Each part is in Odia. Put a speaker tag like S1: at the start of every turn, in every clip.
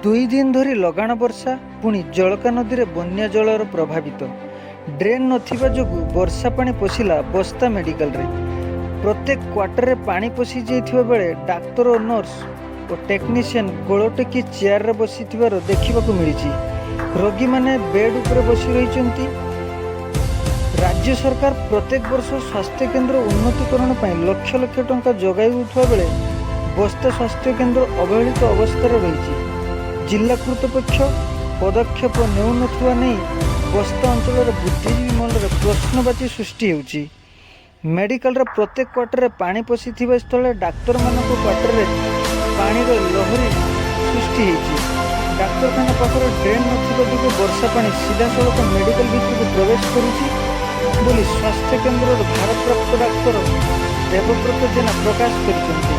S1: ଦୁଇ ଦିନ ଧରି ଲଗାଣ ବର୍ଷା ପୁଣି ଜଳକା ନଦୀରେ ବନ୍ୟା ଜଳର ପ୍ରଭାବିତ। ଡ୍ରେନ୍ ନଥିବା ଯୋଗୁଁ ବର୍ଷା ପାଣି ପଶିଲା ବସ୍ତା ମେଡିକାଲରେ। ପ୍ରତ୍ୟେକ କ୍ୱାର୍ଟରରେ ପାଣି ପଶି ଯାଇଥିବା ବେଳେ ଡାକ୍ତର ଓ ନର୍ସ ଓ ଟେକ୍ନିସିଆନ ଗୋଳ ଟେକି ଚେୟାରରେ ବସିଥିବାର ଦେଖିବାକୁ ମିଳିଛି। ରୋଗୀମାନେ ବେଡ୍ ଉପରେ ବସି ରହିଛନ୍ତି। ରାଜ୍ୟ ସରକାର ପ୍ରତ୍ୟେକ ବର୍ଷ ସ୍ୱାସ୍ଥ୍ୟକେନ୍ଦ୍ର ଉନ୍ନତିକରଣ ପାଇଁ ଲକ୍ଷ ଲକ୍ଷ ଟଙ୍କା ଯୋଗାଇ ଦେଉଥିବା ବେଳେ ବସ୍ତା ସ୍ୱାସ୍ଥ୍ୟକେନ୍ଦ୍ର ଅବହେଳିତ ଅବସ୍ଥାରେ ରହିଛି। ଜିଲ୍ଲା କର୍ତ୍ତୃପକ୍ଷ ପଦକ୍ଷେପ ନେଉନଥିବା ନେଇ ବସ୍ତା ଅଞ୍ଚଳର ବୁଦ୍ଧିଜୀବୀ ମହଲରେ ପ୍ରଶ୍ନବାଚୀ ସୃଷ୍ଟି ହେଉଛି। ମେଡିକାଲର ପ୍ରତ୍ୟେକ କ୍ୱାର୍ଟରରେ ପାଣି ପଶିଥିବା ସ୍ଥଳରେ ଡାକ୍ତରମାନଙ୍କ କ୍ୱାର୍ଟରରେ ପାଣିର ଲହରୀ ସୃଷ୍ଟି ହୋଇଛି। ଡାକ୍ତରଖାନା ପାଖରେ ଡ୍ରେନ୍ ନଥିବା ଯୋଗୁଁ ବର୍ଷା ପାଣି ସିଧାସଳଖ ମେଡିକାଲ ଭିତରକୁ ପ୍ରବେଶ କରୁଛି ବୋଲି ସ୍ୱାସ୍ଥ୍ୟକେନ୍ଦ୍ରର ଭାରପ୍ରାପ୍ତ ଡାକ୍ତର ଦେବବ୍ରତ ଜେନା ପ୍ରକାଶ କରିଛନ୍ତି।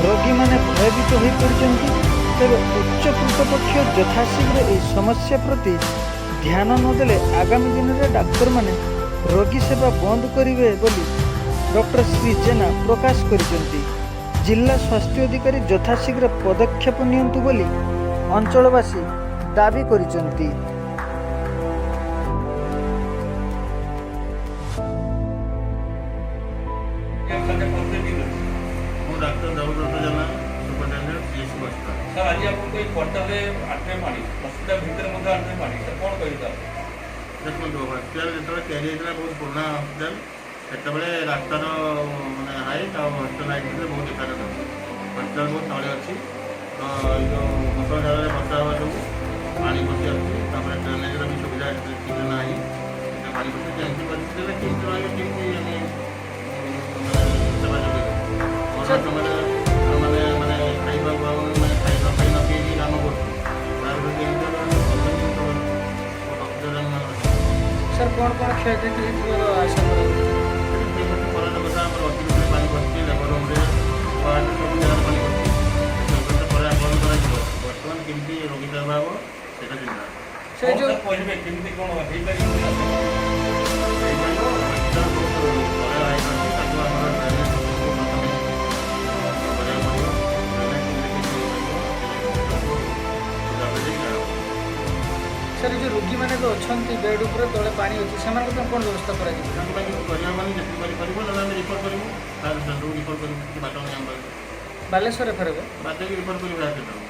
S1: ରୋଗୀମାନେ ଭୟଭୀତ ହୋଇପଡ଼ିଛନ୍ତି। ତେବେ ଉଚ୍ଚ କର୍ତ୍ତୃପକ୍ଷ ଯଥାଶୀଘ୍ର ଏହି ସମସ୍ୟା ପ୍ରତି ଧ୍ୟାନ ନଦେଲେ ଆଗାମୀ ଦିନରେ ଡାକ୍ତରମାନେ ରୋଗୀ ସେବା ବନ୍ଦ କରିବେ ବୋଲି ଡକ୍ଟର ଶ୍ରୀ ଜେନା ପ୍ରକାଶ କରିଛନ୍ତି। ଜିଲ୍ଲା ସ୍ୱାସ୍ଥ୍ୟ ଅଧିକାରୀ ଯଥାଶୀଘ୍ର ପଦକ୍ଷେପ ନିଅନ୍ତୁ ବୋଲି ଅଞ୍ଚଳବାସୀ ଦାବି କରିଛନ୍ତି।
S2: ଡାକ୍ତର ଦେବବ୍ରତ ଜେନା ସୁପରିଟେଣ୍ଡେଣ୍ଟ ସିଏସି ବସ୍ତା।
S3: ସାର୍ ଆଜି ଆପଣଙ୍କୁ ଏଇ କ୍ୱାର୍ଟରରେ ଆଣ୍ଠୁଏ ପାଣି, ହସ୍ପିଟାଲ ଭିତରେ ମଧ୍ୟ ଆଣ୍ଠୁଏ ପାଣି, ସାର୍ କ'ଣ କହିବେ ସାର୍?
S2: ଦେଖନ୍ତୁ, ହସ୍ପିଟାଲ ଯେତେବେଳେ ତିଆରି ହେଇଥିଲା ବହୁତ ପୁରୁଣା ହସ୍ପିଟାଲ, ସେତେବେଳେ ରାସ୍ତାର ମାନେ ହାଇଟ୍ ଆଉ ହସ୍ପିଟାଲ ହାଇଟ୍ ଭିତରେ ବହୁତ ଡିଫରେନ୍ସ ଅଛି। ହସ୍ପିଟାଲ ବହୁତ ତଳେ ଅଛି, ତ ଏଇ ଯେଉଁ ମଶା ଝାଳରେ ବର୍ଷା ହେବା ଯୋଗୁଁ ପାଣି ପଶି ଆସୁଛି। ତାପରେ ଡ୍ରେନେଜର ବି ସୁବିଧା ଠିକ୍ ନାହିଁ, ପାଣି ପଶି କେମିତି ପରିସ୍ଥିତିରେ କେମିତି ରହିବେ, କେମିତି ଆମେ ସେବା ଯୋଗାଇବୁ। ବର୍ଷା ସମୟରେ ମାନେ ମାନେ ଖାଇବାକୁ ଆଉ ମାନେ ଖାଇବା ପାଇଁ ନଗେଇକି କାମ କରୁଛୁ, ତାର କେମିତି
S1: ସାର୍ କ'ଣ କ'ଣ କ୍ଷୟକ୍ଷତି ହେଇଥିବାର ଆଶା କରାଯାଉଛି?
S2: ଖରାପ କଥା, ଆମର ଅତିରିକ୍ତ ପାଣି ପଡ଼ିଛି, ଲେବର ରୁମ୍ରେ ସବୁ ଜାଗାରେ ପାଣି ପଡ଼ିଛି। ପରେ ବନ୍ଦ କରାଯିବ। ବର୍ତ୍ତମାନ କେମିତି ରୋଗୀ ସେବା ହେବ ସେଇଟା ଚିନ୍ତା।
S3: ସେ ଯେଉଁ କହିବେ କେମିତି କ'ଣ ହେଇପାରିବ?
S2: ହେଇପାରିବ ହସ୍ପିଟାଲ ବହୁତ ତଳେ ହାଇଟ୍ ଅଛି, ତାକୁ ଆମର ଡ୍ରେନେଜ୍ ସିଷ୍ଟମକୁ ପ୍ରଥମେ କରିବାକୁ ପଡ଼ିବ। ଡ୍ରେନେଜ୍ କେମିତି ହେଇପାରିବ
S1: ସାର୍ ଏ ଯେଉଁ ରୋଗୀମାନେ ବି ଅଛନ୍ତି ବେଡ୍ ଉପରେ ତଳେ ପାଣି ଅଛି, ସେମାନଙ୍କ ପାଇଁ କ'ଣ ବ୍ୟବସ୍ଥା କରାଯିବ?
S2: ତାଙ୍କ ପାଇଁ କିଛି କରିବା ମାନେ ଯେତିକି କରିପାରିବ, ନହେଲେ ଆମେ ରିପୋର୍ଟ କରିବୁ, ତାର ସେଣ୍ଟରକୁ ରିପୋର୍ଟ କରିବୁ, କିଛି ବାଟ ନାହିଁ ଆମ ପାଖରେ।
S1: ବାଲେଶ୍ୱର ରେଫର ହେବ?
S2: ବାଧ୍ୟକି ରିପୋର୍ଟ କରିବୁ।